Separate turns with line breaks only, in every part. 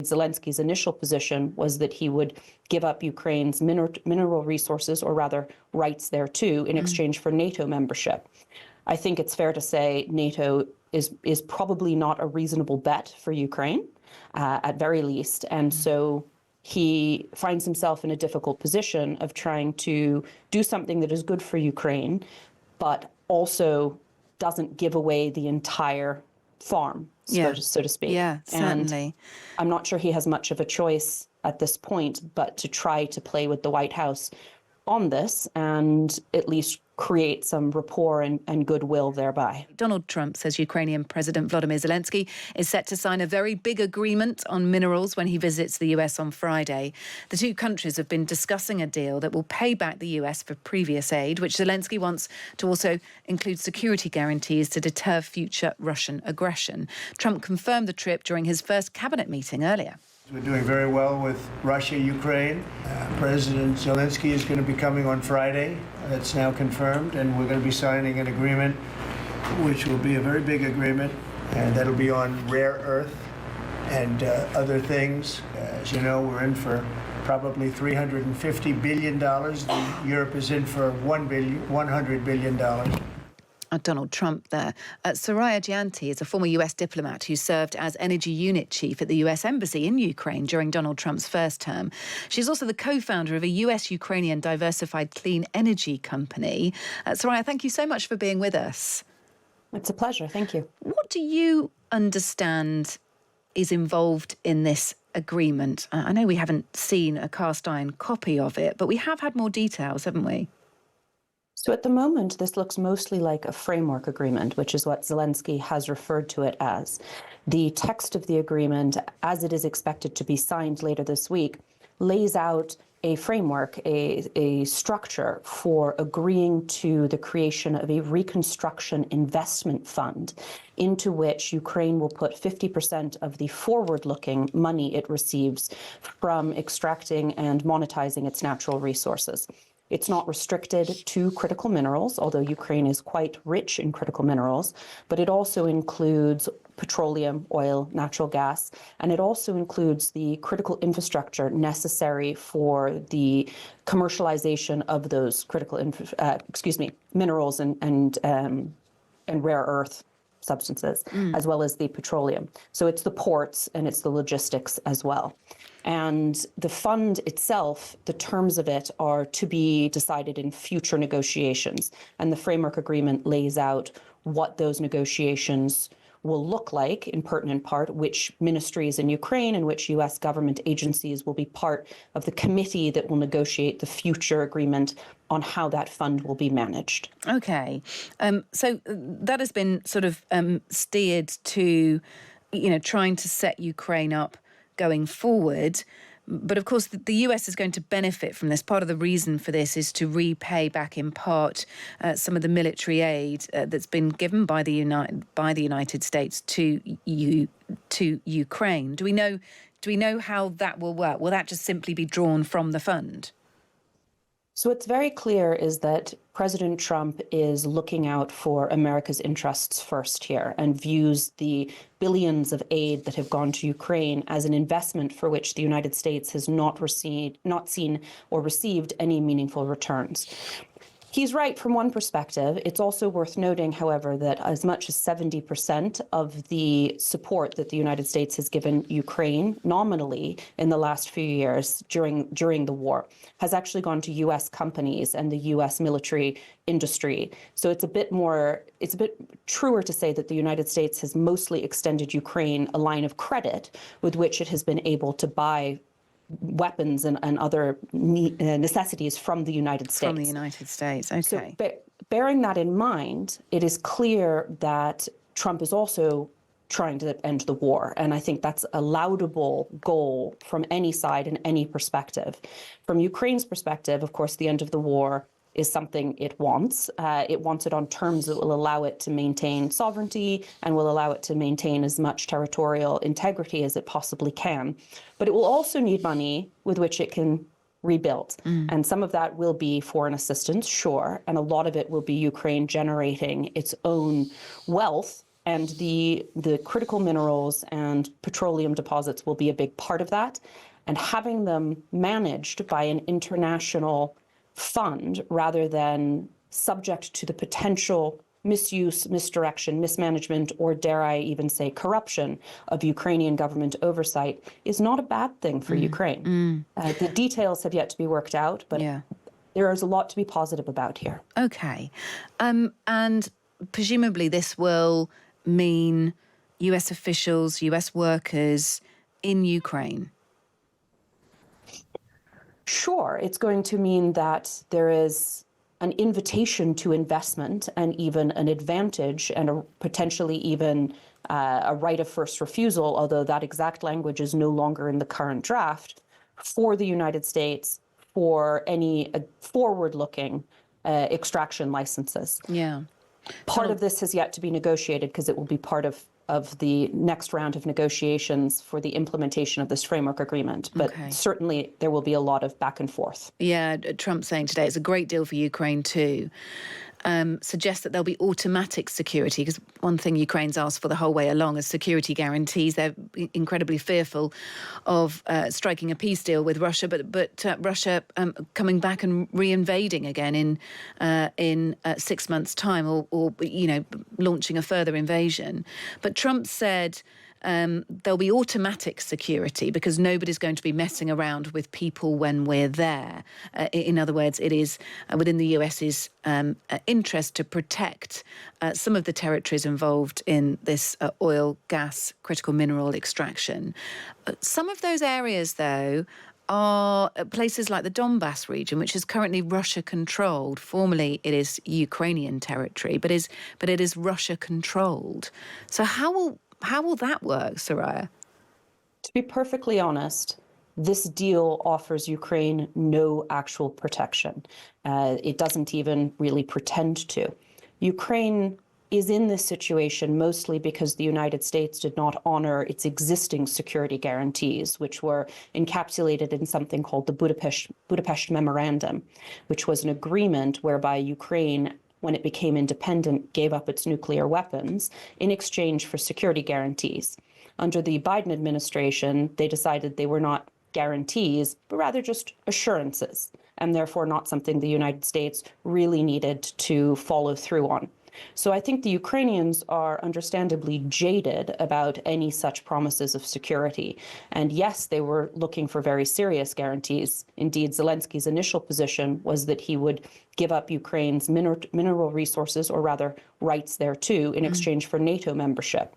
Zelensky's initial position was that he would give up Ukraine's mineral resources, or rather rights thereto, in exchange for NATO membership. I think it's fair to say NATO is probably not a reasonable bet for Ukraine, at very least. And so he finds himself in a difficult position of trying to do something that is good for Ukraine, but also doesn't give away the entire farm, so to speak.
Yeah, certainly.
And I'm not sure he has much of a choice at this point, but to try to play with the White House on this and at least create some rapport and goodwill thereby.
Donald Trump says Ukrainian President Volodymyr Zelensky is set to sign a very big agreement on minerals when he visits the US on Friday. The two countries have been discussing a deal that will pay back the US for previous aid, which Zelensky wants to also include security guarantees to deter future Russian aggression. Trump confirmed the trip during his first cabinet meeting earlier.
We're doing very well with Russia, Ukraine. President Zelensky is going to be coming on Friday. That's now confirmed, and we're going to be signing an agreement, which will be a very big agreement, and that'll be on rare earth and other things. As you know, we're in for probably $350 billion. Europe is in for $100 billion.
Donald Trump there. Suriya Jayanti is a former US diplomat who served as energy unit chief at the US Embassy in Ukraine during Donald Trump's first term. She's also the co-founder of a US-Ukrainian diversified clean energy company. Suriya, thank you so much for being with us.
It's a pleasure. Thank you.
What do you understand is involved in this agreement? I know we haven't seen a cast-iron copy of it, but we have had more details, haven't we?
So at the moment, this looks mostly like a framework agreement, which is what Zelensky has referred to it as. The text of the agreement, as it is expected to be signed later this week, lays out a framework, a structure for agreeing to the creation of a reconstruction investment fund into which Ukraine will put 50% of the forward-looking money it receives from extracting and monetizing its natural resources. It's not restricted to critical minerals, although Ukraine is quite rich in critical minerals, but it also includes petroleum, oil, natural gas, and it also includes the critical infrastructure necessary for the commercialization of those critical, minerals and rare earth substances, as well as the petroleum. So it's the ports and it's the logistics as well. And the fund itself, the terms of it are to be decided in future negotiations. And the framework agreement lays out what those negotiations will look like in pertinent part, which ministries in Ukraine and which U.S. government agencies will be part of the committee that will negotiate the future agreement on how that fund will be managed.
Okay. So that has been sort of steered to, trying to set Ukraine up going forward. But of course, the US is going to benefit from this. Part of the reason for this is to repay back in part some of the military aid that's been given by the United States to Ukraine. Do we know how that will work? Will that just simply be drawn from the fund?
So what's very clear is that President Trump is looking out for America's interests first here and views the billions of aid that have gone to Ukraine as an investment for which the United States has not seen or received any meaningful returns. He's right from one perspective. It's also worth noting, however, that as much as 70% of the support that the United States has given Ukraine nominally in the last few years during the war has actually gone to U.S. companies and the U.S. military industry. So it's a bit truer to say that the United States has mostly extended Ukraine a line of credit with which it has been able to buy weapons and other necessities from the United States.
From the United States, okay.
So bearing that in mind, it is clear that Trump is also trying to end the war. And I think that's a laudable goal from any side and any perspective. From Ukraine's perspective, of course, the end of the war is something it wants. It wants it on terms that will allow it to maintain sovereignty and will allow it to maintain as much territorial integrity as it possibly can. But it will also need money with which it can rebuild. And some of that will be foreign assistance, sure, and a lot of it will be Ukraine generating its own wealth And the critical minerals and petroleum deposits will be a big part of that. And having them managed by an international fund rather than subject to the potential misuse, misdirection, mismanagement, or dare I even say corruption of Ukrainian government oversight is not a bad thing for Ukraine. The details have yet to be worked out, but there is a lot to be positive about here.
Okay. And presumably this will mean US officials, US workers in Ukraine.
Sure, it's going to mean that there is an invitation to investment and even an advantage and potentially even a right of first refusal, although that exact language is no longer in the current draft, for the United States for any forward-looking extraction licenses.
Yeah.
Part of this has yet to be negotiated because it will be part of the next round of negotiations for the implementation of this framework agreement. But certainly there will be a lot of back and forth.
Yeah, Trump saying today it's a great deal for Ukraine too. Suggests that there'll be automatic security, because one thing Ukraine's asked for the whole way along is security guarantees. They're incredibly fearful of striking a peace deal with Russia, but Russia coming back and re-invading again in 6 months' time, or launching a further invasion. But Trump said there'll be automatic security because nobody's going to be messing around with people when we're there. In other words, it is within the US's interest to protect some of the territories involved in this oil, gas, critical mineral extraction. Some of those areas, though, are places like the Donbass region, which is currently Russia-controlled. Formerly, it is Ukrainian territory, but it is Russia-controlled. So how will that work, Suriya?
To be perfectly honest, this deal offers Ukraine no actual protection. It doesn't even really pretend to. Ukraine is in this situation mostly because the United States did not honor its existing security guarantees, which were encapsulated in something called the Budapest Memorandum, which was an agreement whereby Ukraine, when it became independent, gave up its nuclear weapons in exchange for security guarantees. Under the Biden administration, they decided they were not guarantees, but rather just assurances, and therefore not something the United States really needed to follow through on. So I think the Ukrainians are understandably jaded about any such promises of security. And yes, they were looking for very serious guarantees. Indeed, Zelensky's initial position was that he would give up Ukraine's mineral resources, or rather rights thereto, in exchange for NATO membership.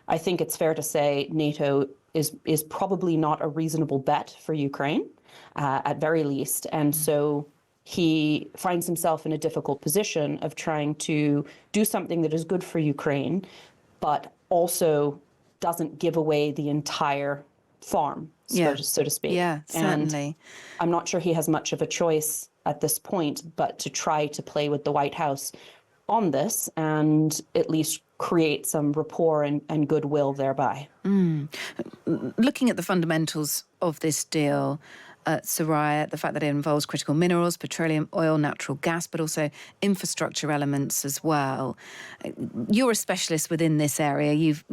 I think it's fair to say NATO is probably not a reasonable bet for Ukraine, at very least. And so he finds himself in a difficult position of trying to do something that is good for Ukraine, but also doesn't give away the entire farm, so to speak.
Yeah, certainly.
And I'm not sure he has much of a choice at this point, but to try to play with the White House on this and at least create some rapport and goodwill thereby.
Looking at the fundamentals of this deal, Suriya, the fact that it involves critical minerals, petroleum, oil, natural gas, but also infrastructure elements as well. You're a specialist within this area. You've,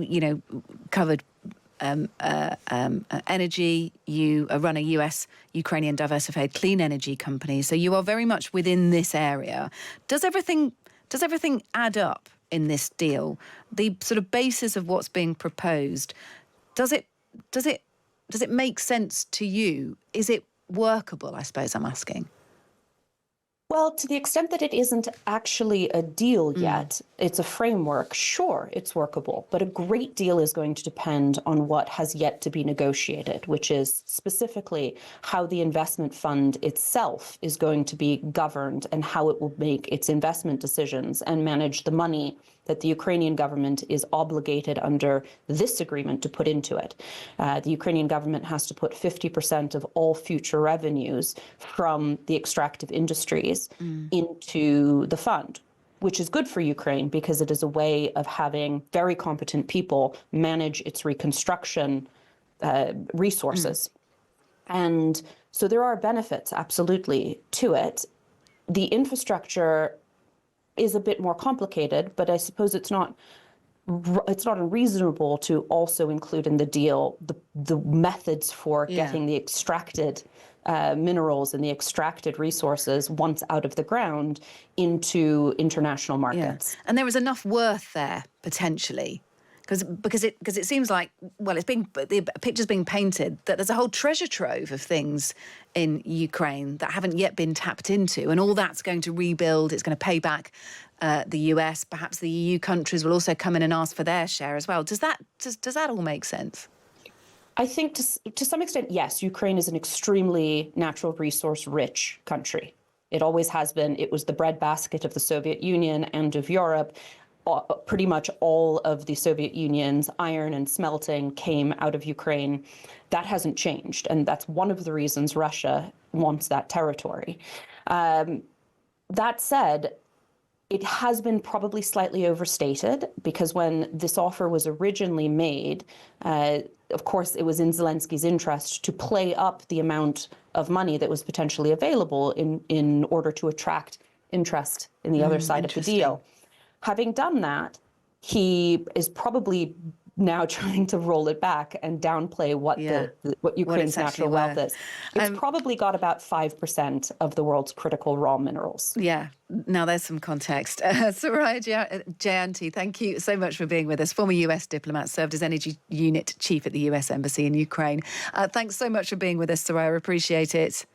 covered energy. You run a US-Ukrainian diversified clean energy company. So you are very much within this area. Does everything add up in this deal? The sort of basis of what's being proposed, does it make sense to you? Is it workable, I suppose I'm asking?
Well, to the extent that it isn't actually a deal yet, it's a framework. Sure, it's workable, but a great deal is going to depend on what has yet to be negotiated, which is specifically how the investment fund itself is going to be governed and how it will make its investment decisions and manage the money that the Ukrainian government is obligated under this agreement to put into it. The Ukrainian government has to put 50% of all future revenues from the extractive industries into the fund, which is good for Ukraine because it is a way of having very competent people manage its reconstruction resources. And so there are benefits, absolutely, to it. The infrastructure is a bit more complicated, but I suppose it's not it's not unreasonable to also include in the deal the methods for getting the extracted minerals and the extracted resources once out of the ground into international markets.
And there is enough worth there potentially. Because it seems like, well, the picture's being painted that there's a whole treasure trove of things in Ukraine that haven't yet been tapped into, and all that's going to rebuild. It's going to pay back the US. Perhaps the EU countries will also come in and ask for their share as well. Does that all make sense?
I think to some extent, yes. Ukraine is an extremely natural resource rich country. It always has been. It was the breadbasket of the Soviet Union and of Europe. Pretty much all of the Soviet Union's iron and smelting came out of Ukraine. That hasn't changed, and that's one of the reasons Russia wants that territory. That said, it has been probably slightly overstated, because when this offer was originally made, of course, it was in Zelensky's interest to play up the amount of money that was potentially available in order to attract interest in the other side of the deal. Having done that, he is probably now trying to roll it back and downplay what Ukraine's natural wealth is. It's probably got about 5% of the world's critical raw minerals.
Yeah. Now there's some context. Suriya Jayanti, thank you so much for being with us. Former US diplomat, served as Energy Unit Chief at the US Embassy in Ukraine. Thanks so much for being with us, Suriya. Appreciate it.